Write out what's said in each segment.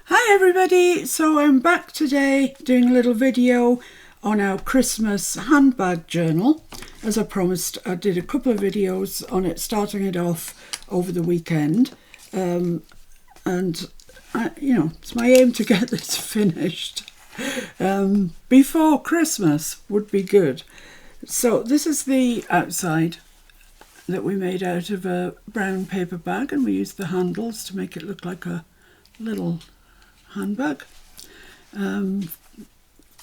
Hi everybody, so I'm back today doing a little video on our Christmas handbag journal. As I promised, I did a couple of videos on it, starting it off over the weekend, and it's my aim to get this finished before Christmas would be good. So this is the outside that we made out of a brown paper bag, and we used the handles to make it look like a little handbag.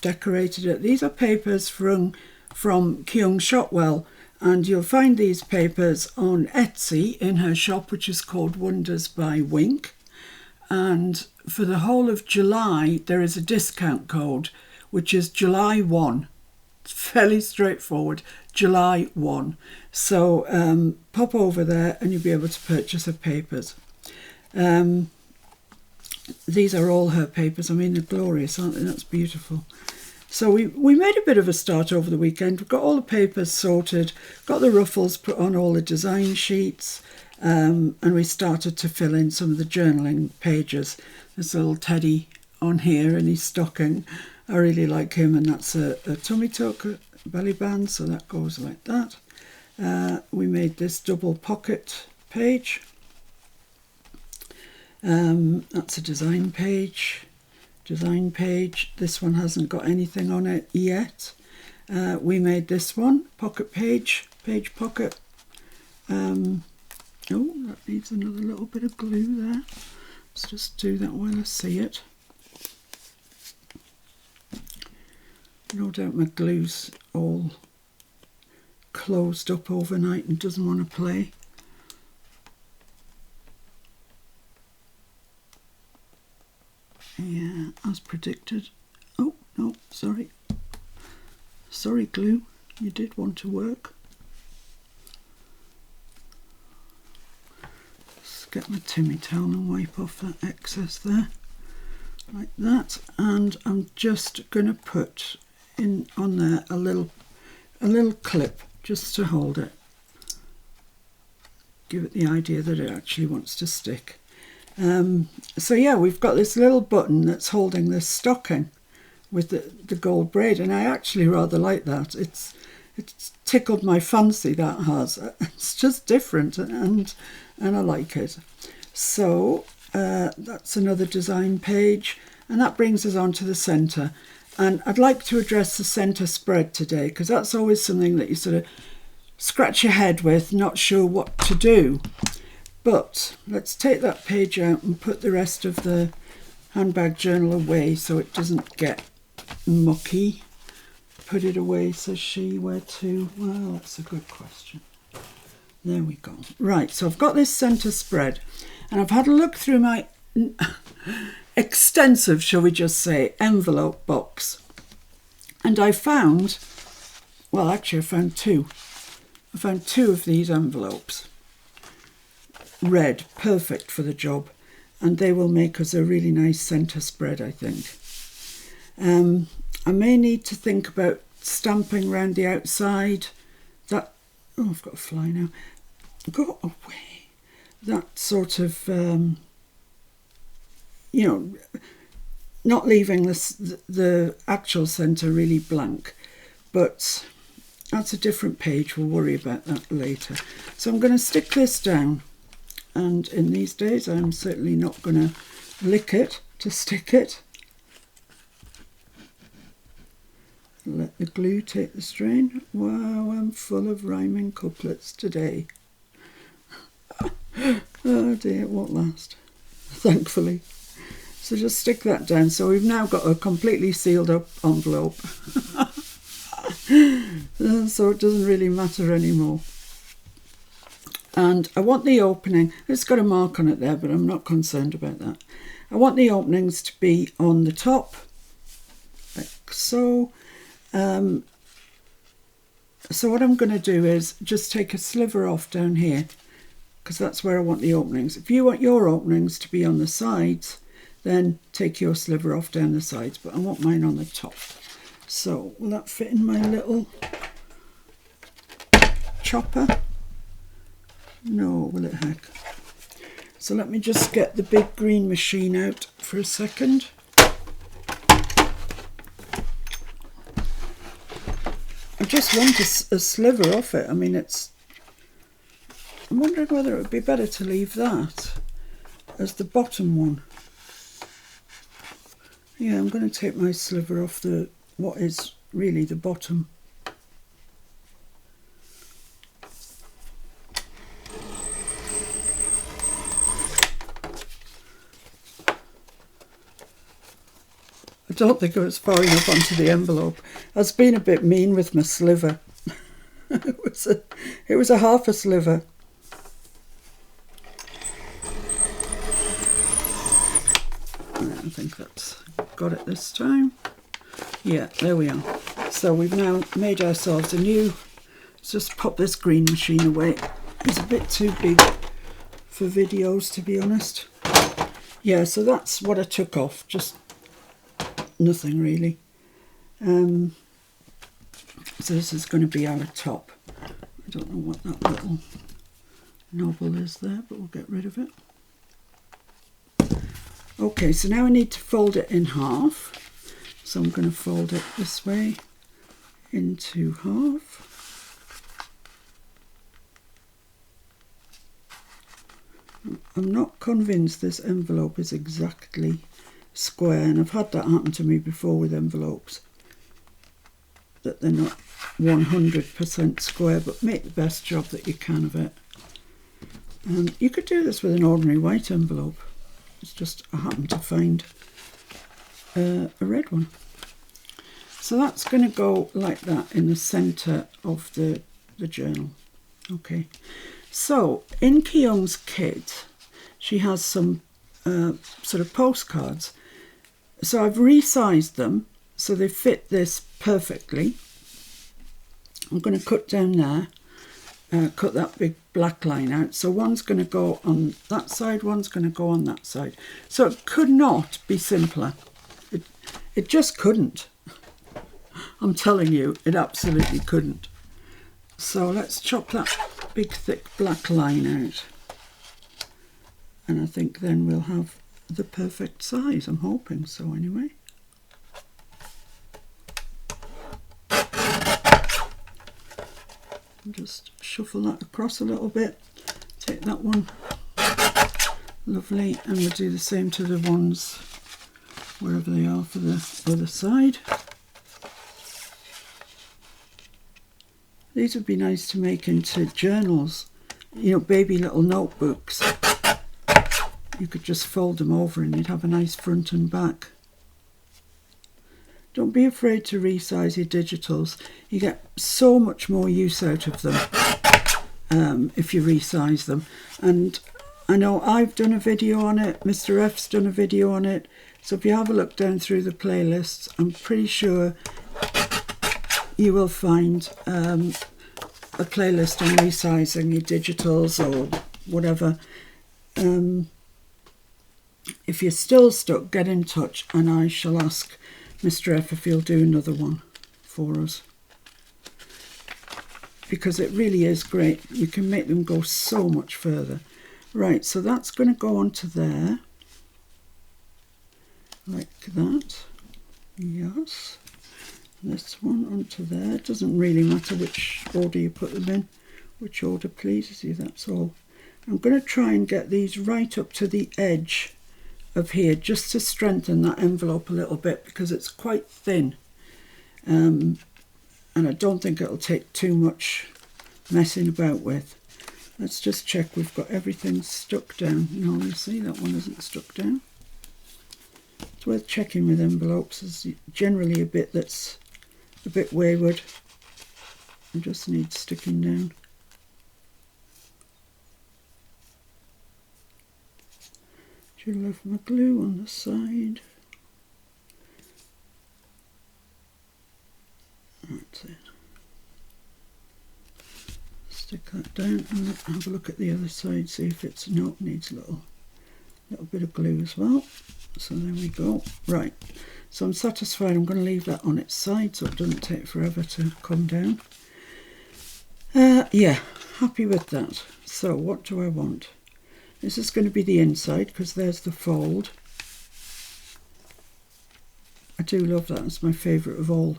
Decorated it. These are papers from Kyung Shotwell, and you'll find these papers on Etsy in her shop, which is called Wonders by Wink. And for the whole of July there is a discount code, which is July 1. It's fairly straightforward, July 1. So pop over there and you'll be able to purchase her papers. These are all her papers. I mean, they're glorious, aren't they? That's beautiful. So we made a bit of a start over the weekend. We've got all the papers sorted, got the ruffles put on all the design sheets, and we started to fill in some of the journaling pages. There's a little teddy on here in his stocking. I really like him, and that's a tummy tuck, a belly band, so that goes like that. We made this double pocket page. That's a design page. This one hasn't got anything on it yet. We made this one, pocket page pocket. Oh, that needs another little bit of glue there. Let's just do that while I see it. No doubt my glue's all closed up overnight and doesn't want to play. Yeah, as predicted. Oh, no, sorry. Sorry, glue. You did want to work. Let's get my Timmy towel and wipe off that excess there. Like that. And I'm just going to put in on there a little clip just to hold it. Give it the idea that it actually wants to stick. So yeah, we've got this little button that's holding this stocking with the gold braid, and I actually rather like that. It's tickled my fancy, that has. It's just different, and I like it. So that's another design page, and that brings us on to the centre. And I'd like to address the centre spread today, because that's always something that you sort of scratch your head with, not sure what to do. But let's take that page out and put the rest of the handbag journal away so it doesn't get mucky. Put it away, says she. Where to? Well, that's a good question. There we go. Right, so I've got this centre spread, and I've had a look through my extensive, shall we just say, envelope box. And I found, well, actually I found two. I found two of these envelopes. Red, perfect for the job, and they will make us a really nice centre spread, I think. I may need to think about stamping around the outside. That, oh, I've got a fly now. Go away. That sort of, not leaving the actual centre really blank, but that's a different page. We'll worry about that later. So I'm going to stick this down. And in these days, I'm certainly not going to lick it to stick it. Let the glue take the strain. Wow, I'm full of rhyming couplets today. Oh dear, it won't last, thankfully. So just stick that down. So we've now got a completely sealed up envelope. So it doesn't really matter anymore. And I want the opening, it's got a mark on it there, but I'm not concerned about that. I want the openings to be on the top, like so. So what I'm going to do is just take a sliver off down here, because that's where I want the openings. If you want your openings to be on the sides, then take your sliver off down the sides, but I want mine on the top. So will that fit in my little chopper? No, will it heck? So let me just get the big green machine out for a second. I just want a sliver off it. I mean, I'm wondering whether it would be better to leave that as the bottom one. Yeah, I'm going to take my sliver off what is really the bottom. I don't think it was far enough onto the envelope. I was being a bit mean with my sliver. It was a half a sliver. I think that's got it this time. Yeah, there we are. So we've now made ourselves a new. Let's just pop this green machine away. It's a bit too big for videos, to be honest. Yeah, so that's what I took off. Just nothing really. So this is going to be our top. I don't know what that little knobble is there, but we'll get rid of it. Okay, so now I need to fold it in half. So I'm going to fold it this way into half. I'm not convinced this envelope is exactly square, and I've had that happen to me before with envelopes, that they're not 100% square, but make the best job that you can of it. You could do this with an ordinary white envelope. It's just I happen to find a red one. So that's going to go like that in the centre of the journal. Okay, so in Kyung's kit she has some sort of postcards. So I've resized them so they fit this perfectly. I'm going to cut down there, cut that big black line out. So one's going to go on that side, one's going to go on that side. So it could not be simpler. It just couldn't. I'm telling you, it absolutely couldn't. So let's chop that big thick black line out. And I think then we'll have the perfect size. I'm hoping so anyway. Just shuffle that across a little bit. Take that one. Lovely. And we'll do the same to the ones wherever they are for the other side. These would be nice to make into journals, you know, baby little notebooks. You could just fold them over and you'd have a nice front and back. Don't be afraid to resize your digitals. You get so much more use out of them if you resize them. And I know I've done a video on it, Mr. F's done a video on it. So if you have a look down through the playlists, I'm pretty sure you will find a playlist on resizing your digitals or whatever. If you're still stuck, get in touch and I shall ask Mr. F if he'll do another one for us. Because it really is great. You can make them go so much further. Right, so that's going to go onto there. Like that. Yes. This one onto there. It doesn't really matter which order you put them in. Which order pleases you, that's all. I'm going to try and get these right up to the edge of here, just to strengthen that envelope a little bit because it's quite thin. And I don't think it'll take too much messing about with. Let's just check we've got everything stuck down. No, you see that one isn't stuck down. It's worth checking with envelopes. There's generally a bit that's a bit wayward and just needs sticking down. Should have left my glue on the side. That's it. Stick that down and have a look at the other side, see if it's needs a little bit of glue as well. So there we go. Right, so I'm satisfied. I'm going to leave that on its side so it doesn't take forever to come down. Yeah, happy with that. So what do I want? This is going to be the inside because there's the fold. I do love that, it's my favourite of all.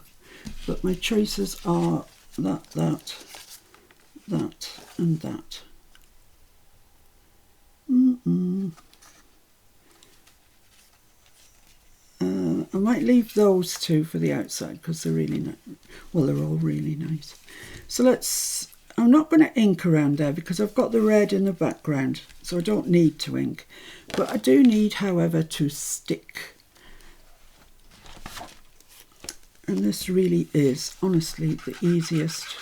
But my choices are that, and that. I might leave those two for the outside because they're really nice. Well, they're all really nice. So I'm not going to ink around there because I've got the red in the background, so I don't need to ink. But I do need, however, to stick. And this really is, honestly, the easiest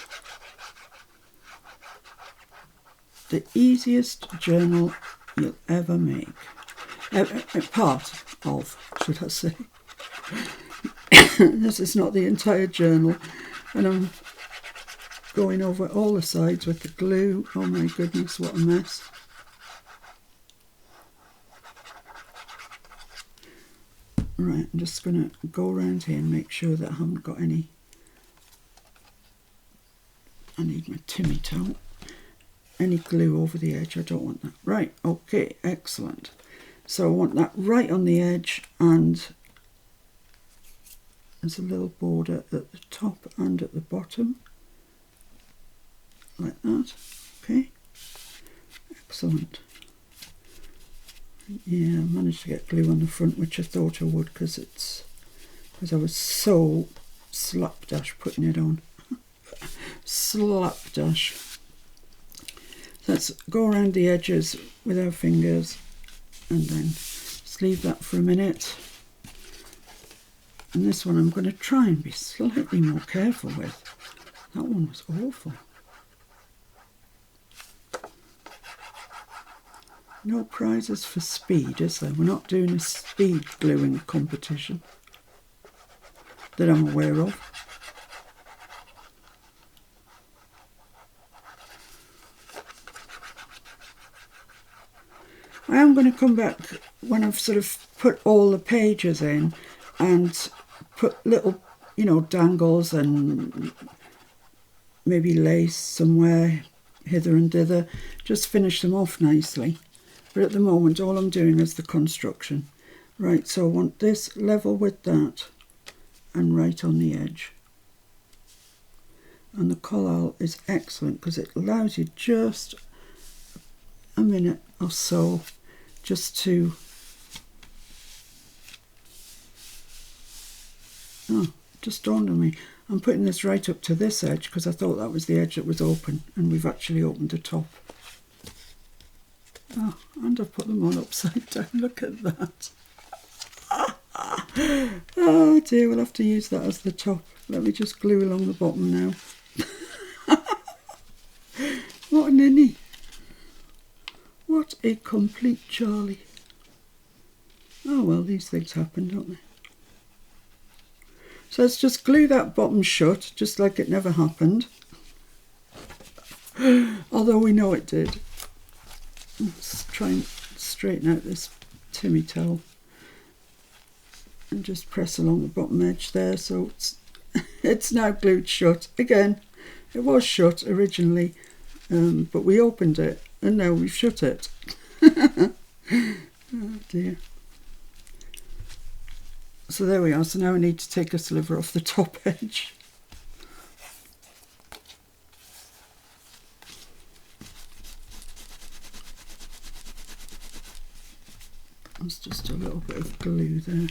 journal you'll ever make. Part of, should I say. This is not the entire journal, and I'm going over all the sides with the glue. Oh my goodness, what a mess. Right, I'm just going to go around here and make sure that I haven't got any. I need my Timmy toe. Any glue over the edge, I don't want that. Right, okay, excellent. So I want that right on the edge, and there's a little border at the top and at the bottom, like that. Okay, excellent. Yeah, I managed to get glue on the front, which I thought I would because I was so slapdash putting it on. Slapdash. Let's go around the edges with our fingers and then just leave that for a minute. And this one I'm going to try and be slightly more careful with. That one was awful. No prizes for speed, is there? We're not doing a speed gluing competition that I'm aware of. I am going to come back when I've sort of put all the pages in and put little, dangles and maybe lace somewhere hither and thither, just finish them off nicely. But at the moment, all I'm doing is the construction. Right, so I want this level with that and right on the edge. And the collal is excellent because it allows you just a minute or so just to... Oh, just dawned on me. I'm putting this right up to this edge because I thought that was the edge that was open, and we've actually opened the top. Oh, and I've put them all upside down. Look at that. Oh dear, we'll have to use that as the top. Let me just glue along the bottom now. What a ninny. What a complete Charlie. Oh well, these things happen, don't they? So let's just glue that bottom shut, just like it never happened. Although we know it did. Let's try and straighten out this Timmy towel. And just press along the bottom edge there, so it's now glued shut. Again, it was shut originally, but we opened it, and now we've shut it. Oh dear. So there we are. So now I need to take a sliver off the top edge. There's just a little bit of glue there.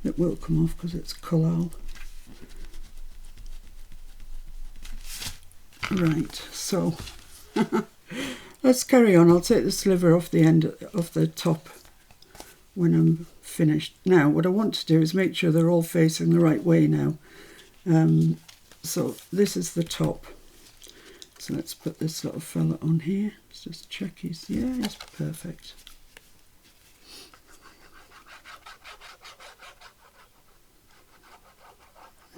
It will come off because it's collal. Right, so let's carry on. I'll take the sliver off the end of the top when I'm finished. Now what I want to do is make sure they're all facing the right way now. So this is the top. So let's put this little fella on here. Let's just check he's perfect.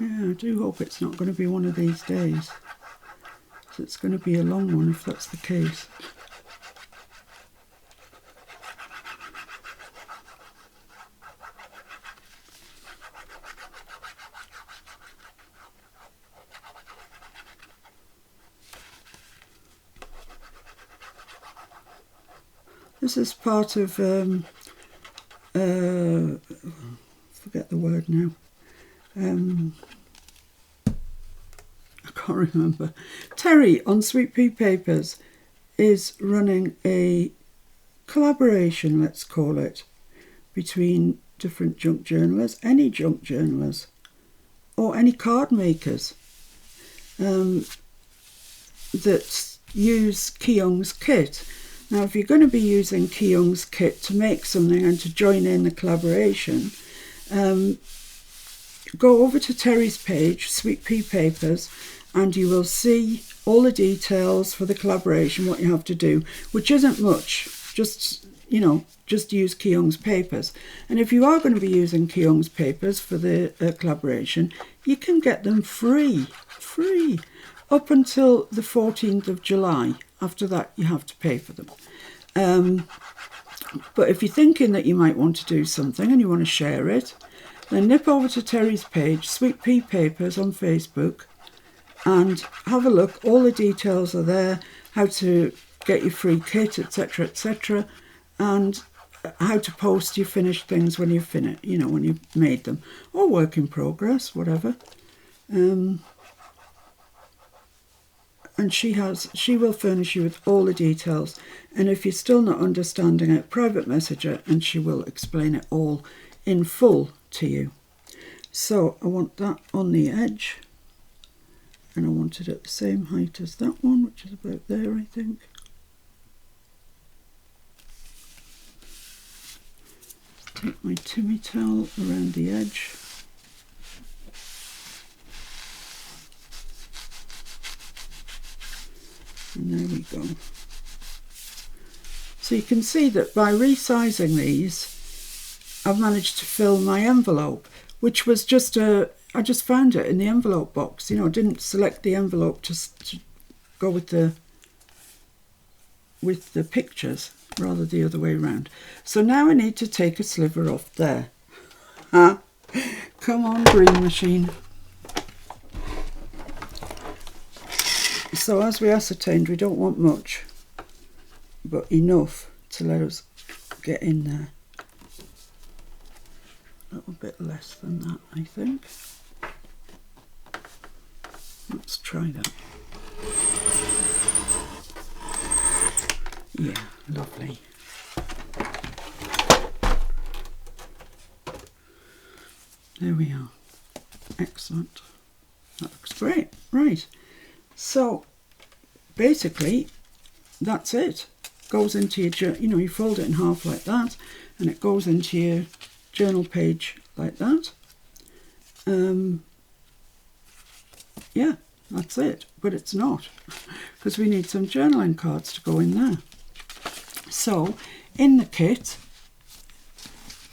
Yeah, I do hope it's not going to be one of these days. So it's going to be a long one if that's the case. This is part of, forget the word now. I can't remember. Terry on Sweet Pea Papers is running a collaboration, let's call it, between different junk journalers, any junk journalers, or any card makers that use Keyoung's kit. Now, if you're going to be using Keyoung's kit to make something and to join in the collaboration, go over to Terry's page, Sweet Pea Papers, and you will see all the details for the collaboration, what you have to do, which isn't much, just, you know, just use Keyoung's papers. And if you are going to be using Keyoung's papers for the collaboration, you can get them free, up until the 14th of July. After that, you have to pay for them. But if you're thinking that you might want to do something and you want to share it, then nip over to Terry's page, Sweet Pea Papers on Facebook, and have a look. All the details are there, how to get your free kit, etc., etc., and how to post your finished things when you've finished, you know, when you've made them, or work in progress, whatever. And she will furnish you with all the details. And if you're still not understanding it, private message her and she will explain it all in full to you. So I want that on the edge, and I want it at the same height as that one, which is about there, I think. Take my Timmy towel around the edge. And there we go. So you can see that by resizing these, I've managed to fill my envelope, which was just I just found it in the envelope box. You know, I didn't select the envelope to go with the pictures, rather the other way around. So now I need to take a sliver off there. Come on, green machine. So as we ascertained, we don't want much, but enough to let us get in there. A little bit less than that, I think. Let's try that. Yeah, lovely. There we are. Excellent. That looks great. Right. So basically that's it. Goes into your, you know, you fold it in half like that, and it goes into your journal page like that. Yeah, that's it. But it's not, because we need some journaling cards to go in there. So in the kit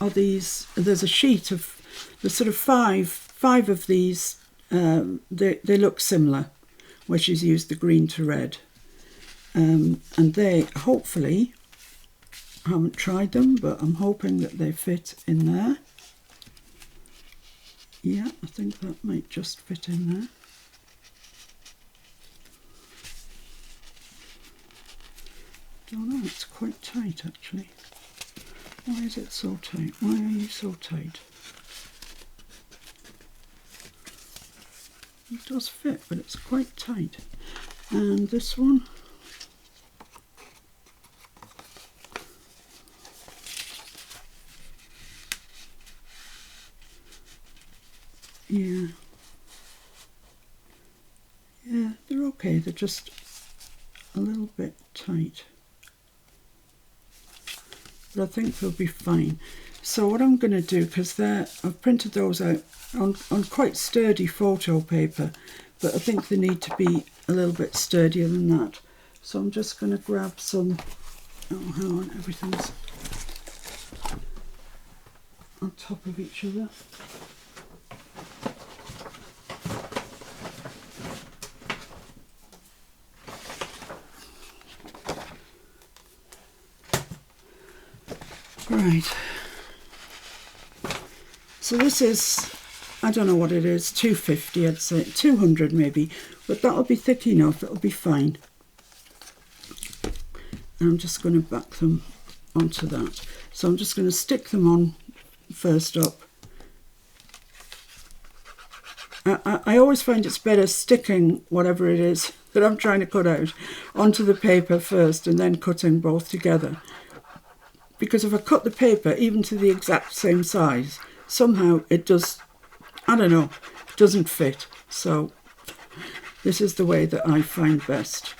are these, there's a sheet of, there's sort of five of these. They look similar, where she's used the green to red. And they, hopefully, I haven't tried them, but I'm hoping that they fit in there. Yeah, I think that might just fit in there. Don't know, it's quite tight actually. Why is it so tight? Why are you so tight? It does fit, but it's quite tight. And this one, yeah, they're okay. They're just a little bit tight, but I think they'll be fine. So what I'm going to do, because I've printed those out on quite sturdy photo paper, but I think they need to be a little bit sturdier than that. So I'm just going to grab some, oh hang on, everything's on top of each other. Right, so this is, I don't know what it is, 250, I'd say 200 maybe, but that'll be thick enough, it'll be fine. And I'm just going to back them onto that. So I'm just going to stick them on first up. I always find it's better sticking whatever it is that I'm trying to cut out onto the paper first and then cutting both together. Because if I cut the paper even to the exact same size, somehow it just, I don't know, doesn't fit. So this is the way that I find best.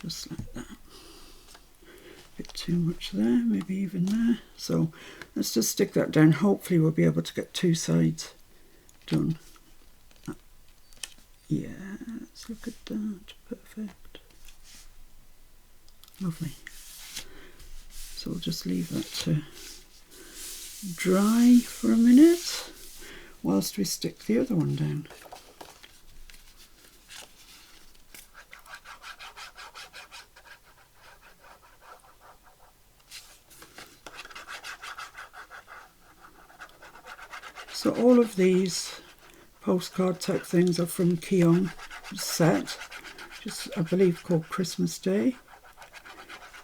Just like that. A bit too much there, maybe even there. So let's just stick that down. Hopefully we'll be able to get two sides done. Yeah, let's look at that. Perfect. Lovely. So we'll just leave that to dry for a minute whilst we stick the other one down. So all of these postcard type things are from Keong set, just I believe called Christmas Day,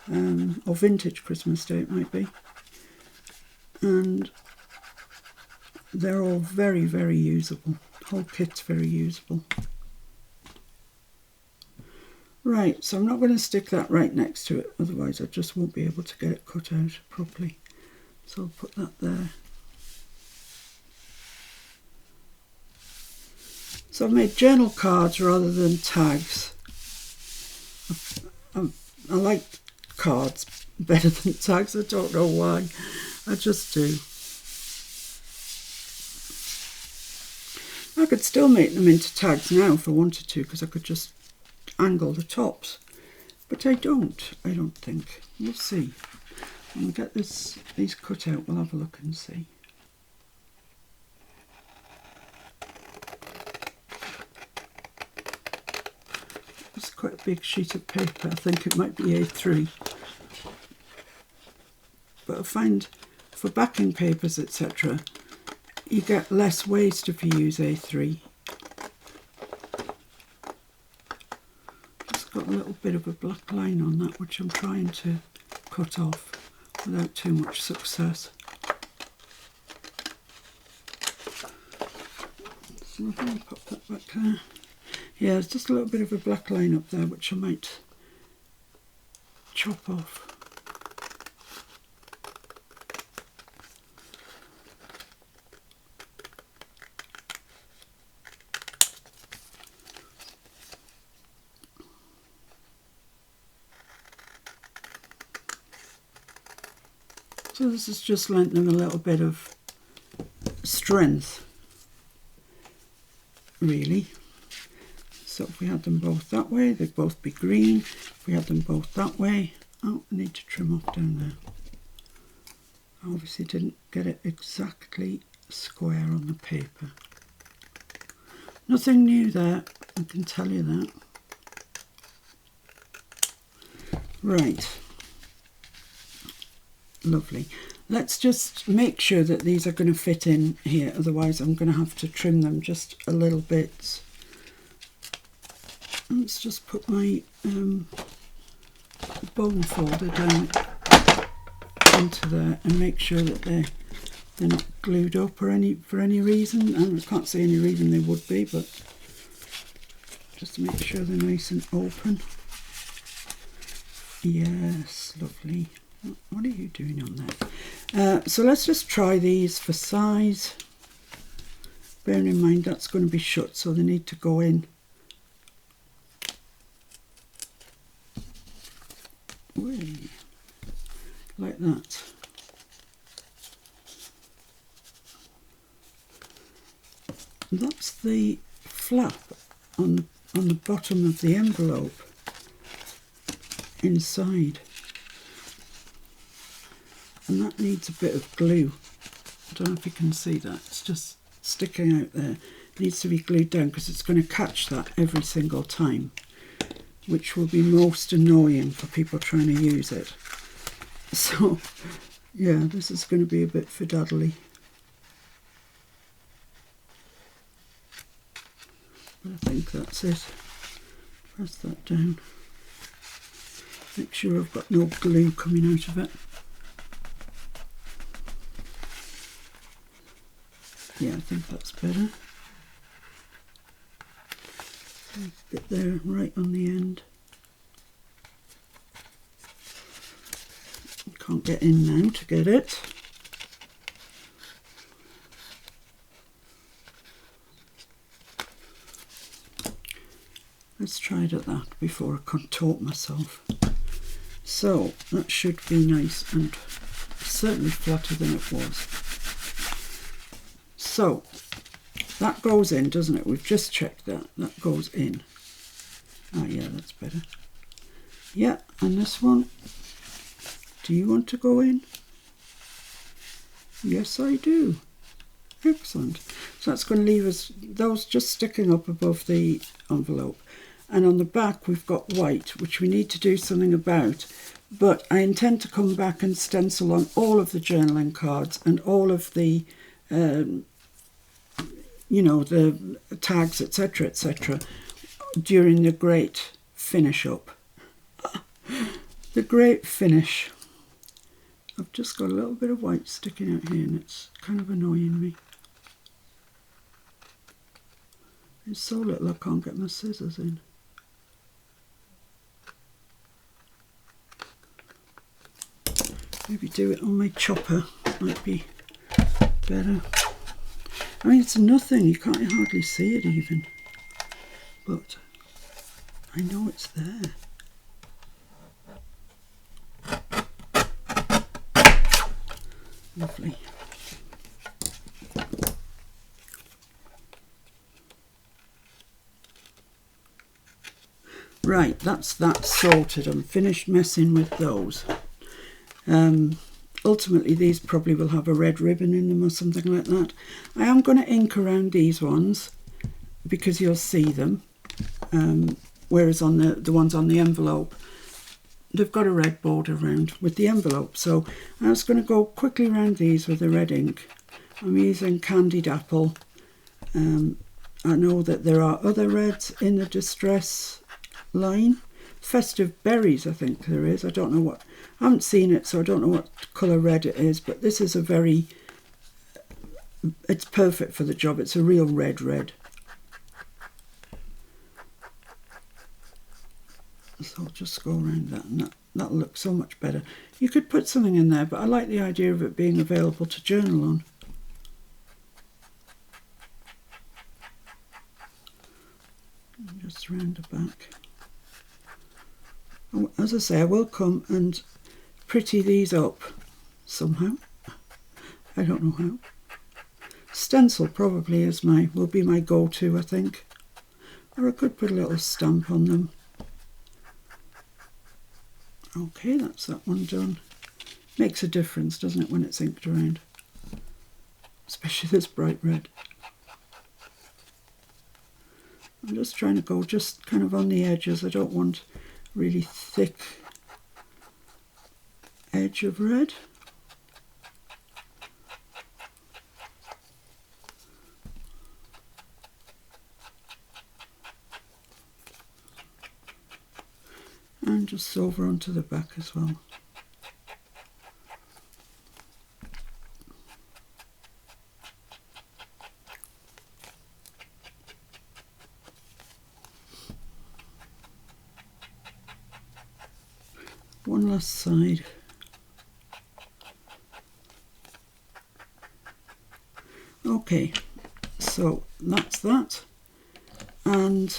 or Vintage Christmas Day it might be, and they're all very, very usable. The whole kit's very usable. Right, so I'm not going to stick that right next to it, otherwise I just won't be able to get it cut out properly. So I'll put that there. So I've made journal cards rather than tags. I like cards better than tags. I don't know why. I just do. I could still make them into tags now if I wanted to, because I could just angle the tops. But I don't think. We'll see. When we get these cut out, we'll have a look and see. It's quite a big sheet of paper. I think it might be A3. But I find for backing papers, etc., you get less waste if you use A3. It's got a little bit of a black line on that, which I'm trying to cut off without too much success. So I'm going to pop that back there. Yeah, there's just a little bit of a black line up there, which I might chop off. So this is just lent them a little bit of strength, really. So if we had them both that way, they'd both be green. If we had them both that way, oh, I need to trim off down there. I obviously didn't get it exactly square on the paper. Nothing new there, I can tell you that. Right. Lovely. Let's just make sure that these are going to fit in here, otherwise I'm going to have to trim them just a little bit. Let's just put my bone folder down into there and make sure that they're not glued up for any reason. And I can't see any reason they would be, but just to make sure they're nice and open. Yes, lovely. What are you doing on there? So let's just try these for size. Bearing in mind that's going to be shut, so they need to go in. Like that. That's the flap on the bottom of the envelope inside, and that needs a bit of glue. I don't know if you can see that, it's just sticking out there. It needs to be glued down because it's going to catch that every single time, which will be most annoying for people trying to use it. So yeah, this is going to be a bit fiddly. But I think that's it. Press that down. Make sure I've got no glue coming out of it. Yeah, I think that's better. A bit there, right on the end. Can't get in now to get it. Let's try it at that before I contort myself. So that should be nice and certainly flatter than it was. So that goes in, doesn't it? We've just checked that. That goes in. Ah, yeah, that's better. Yeah, and this one, do you want to go in? Yes, I do. Excellent. So that's going to leave us those just sticking up above the envelope. And on the back we've got white, which we need to do something about. But I intend to come back and stencil on all of the journaling cards and all of the, you know, the tags, etc., etc., during the great finish up. The great finish. I've just got a little bit of white sticking out here and it's kind of annoying me. It's so little I can't get my scissors in. Maybe do it on my chopper, might be better. I mean, it's nothing, you can't hardly see it even. But I know it's there. Lovely. Right, that's that sorted. I'm finished messing with those. Ultimately, these probably will have a red ribbon in them or something like that. I am going to ink around these ones because you'll see them. Whereas on the ones on the envelope, they've got a red border around with the envelope. So I'm just going to go quickly around these with the red ink. I'm using Candied Apple. I know that there are other reds in the Distress line. Festive Berries, I think there is. I don't know what. I haven't seen it, so I don't know what colour red it is. But this is a very. It's perfect for the job. It's a real red. So I'll just go around that, and that'll look so much better. You could put something in there, but I like the idea of it being available to journal on. And just round the back. As I say, I will come and pretty these up somehow. I don't know how. Stencil probably will be my go-to, I think. Or I could put a little stamp on them. Okay, that's that one done. Makes a difference, doesn't it, when it's inked around? Especially this bright red. I'm just trying to go just kind of on the edges. I don't want really thick edge of red. And just over onto the back as well. One last side. Okay, so that's that, and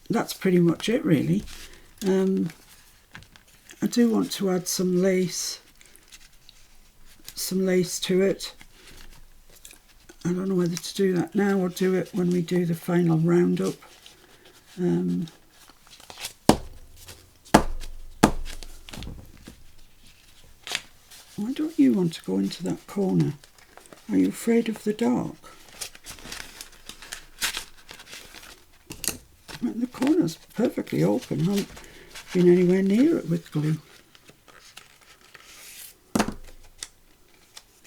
that's pretty much it really. I do want to add some lace to it. I don't know whether to do that now or do it when we do the final roundup. Why don't you want to go into that corner? Are you afraid of the dark? The corner's perfectly open. I haven't been anywhere near it with glue.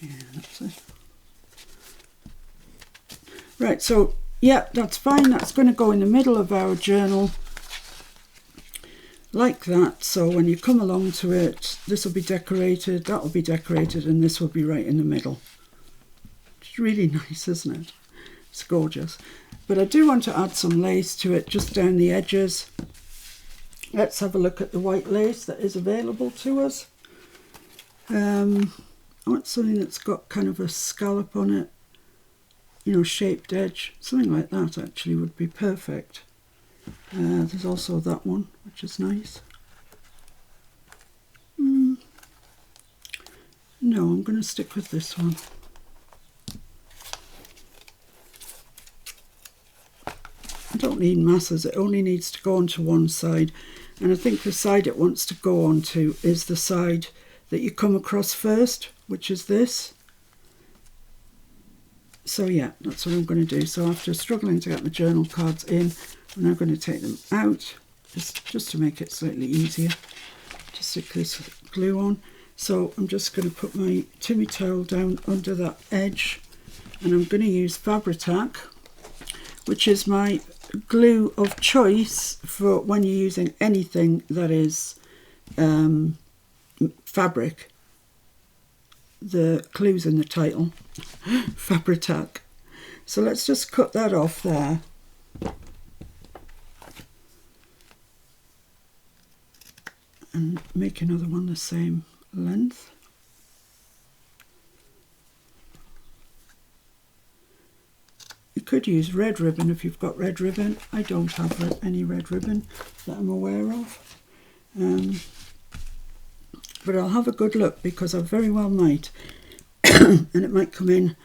Yeah, that's it. Right, so yeah, that's fine. That's going to go in the middle of our journal like that. So when you come along to it, this will be decorated, that will be decorated, and this will be right in the middle. It's really nice, isn't it? It's gorgeous. But I do want to add some lace to it just down the edges. Let's have a look at the white lace that is available to us. I want something that's got kind of a scallop on it, you know, shaped edge. Something like that actually would be perfect. There's also that one, which is nice. No, I'm going to stick with this one. I don't need masses, it only needs to go onto one side. And I think the side it wants to go onto is the side that you come across first, which is this. So yeah, that's what I'm going to do. So after struggling to get my journal cards in, I'm now going to take them out, just to make it slightly easier to stick this glue on. So I'm just going to put my Timmy towel down under that edge, and I'm going to use Fabri-Tac, which is my glue of choice for when you're using anything that is fabric. The clue's in the title. Fabri-Tac. So let's just cut that off there. And make another one the same length. You could use red ribbon if you've got red ribbon. I don't have any red ribbon that I'm aware of. But I'll have a good look, because I very well might. And it might come in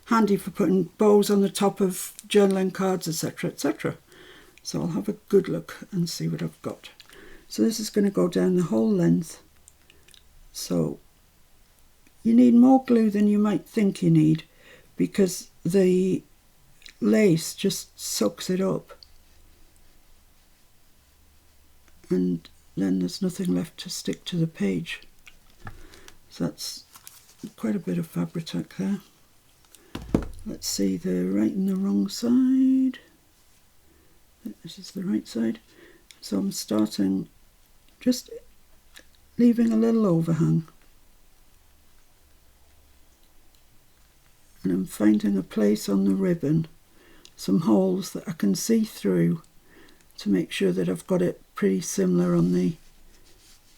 handy for putting bows on the top of journaling cards, etc., etc. So I'll have a good look and see what I've got. So this is going to go down the whole length. So you need more glue than you might think you need, because the lace just soaks it up. And then there's nothing left to stick to the page. So that's quite a bit of Fabri-Tac there. Let's see the right and the wrong side. This is the right side. So I'm starting, just leaving a little overhang. And I'm finding a place on the ribbon, some holes that I can see through, to make sure that I've got it pretty similar on the,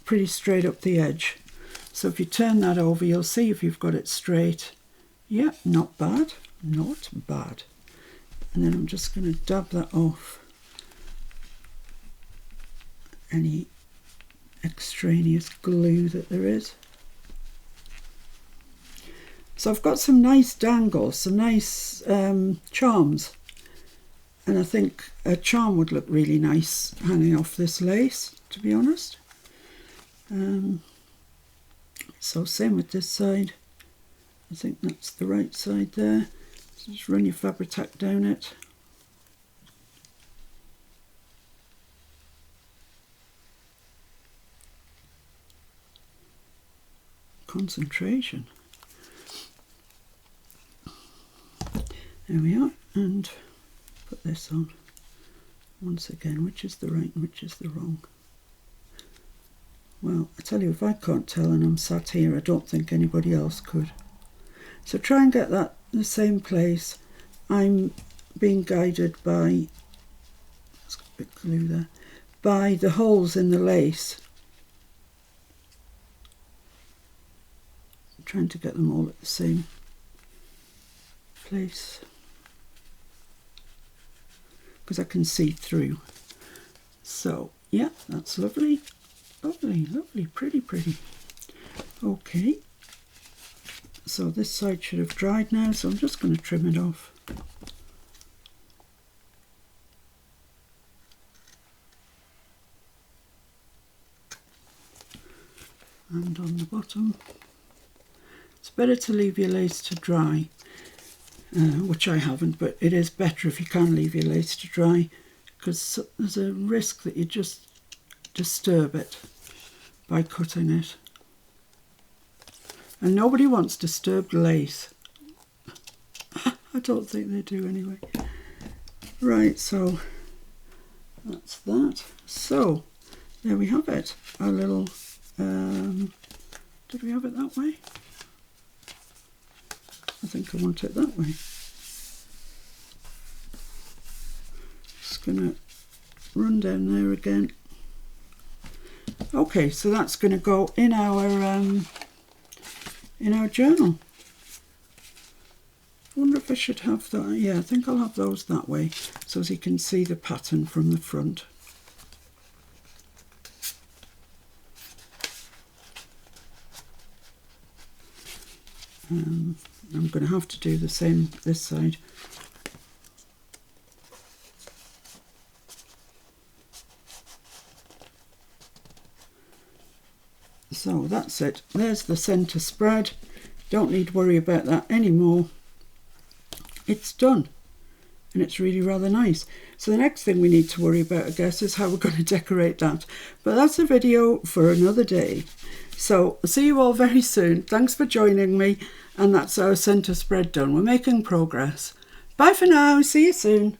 pretty straight up the edge. So if you turn that over, you'll see if you've got it straight. Yeah, not bad, not bad. And then I'm just going to dab that off any extraneous glue that there is. So I've got some nice dangles, some nice charms. And I think a charm would look really nice hanging off this lace, to be honest. So same with this side. I think that's the right side there. So just run your Fabri-Tac down it. Concentration. There we are, and put this on once again. Which is the right and which is the wrong? Well, I tell you, if I can't tell and I'm sat here, I don't think anybody else could. So try and get that in the same place. I'm being guided by, let's get a bit of glue there, by the holes in the lace. I'm trying to get them all at the same place, because I can see through. So yeah, that's lovely. Lovely, lovely, pretty, pretty. Okay, so this side should have dried now, so I'm just going to trim it off. And on the bottom, it's better to leave your lace to dry, which I haven't, but it is better if you can leave your lace to dry, because there's a risk that you just disturb it by cutting it, and nobody wants disturbed lace. I don't think they do anyway. Right, so that's that. So there we have it. Our little, did we have it that way? I think I want it that way. Just gonna run down there again. Okay, so that's gonna go in our journal. I wonder if I should have that. Yeah, I think I'll have those that way, so as you can see the pattern from the front. I'm going to have to do the same this side. So that's it. There's the centre spread. Don't need to worry about that anymore. It's done, and it's really rather nice. So the next thing we need to worry about, I guess, is how we're going to decorate that. But that's a video for another day. So I'll see you all very soon. Thanks for joining me. And that's our centre spread done. We're making progress. Bye for now. See you soon.